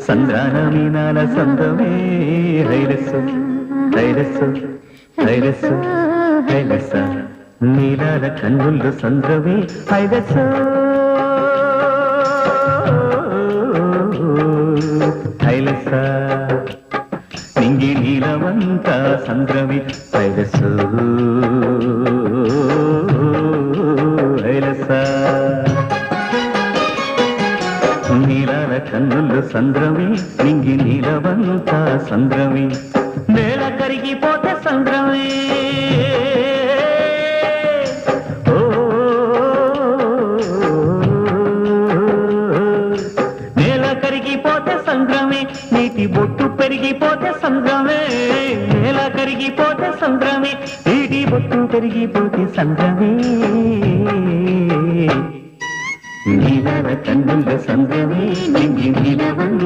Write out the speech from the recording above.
సంద్రాన మీనాల సందమే హైరస్సు హైరస్సు హైరస్సు హైరస్స నీలాల కన్నుల్లో సంద్రమే హైరస్సు హైలస్స నింగి నీలవంత సంద్రమే హైరస్సు హైలస్స నీలాల కన్నుల్లో సంద్రమే నింగి నీలవంత సంద్రమే నేల కరిగిపోతే సంద్రమే నేల కరిగిపోతే సంద్రమే నీటి బొట్టు పెరిగిపోతే సంద్రమే నేల కరిగిపోతే సంద్రమే నీటి బొట్టు పెరిగిపోతే సంద్రమే నీలాల కన్నుల్లో సంద్రమే నింగి నీలవంత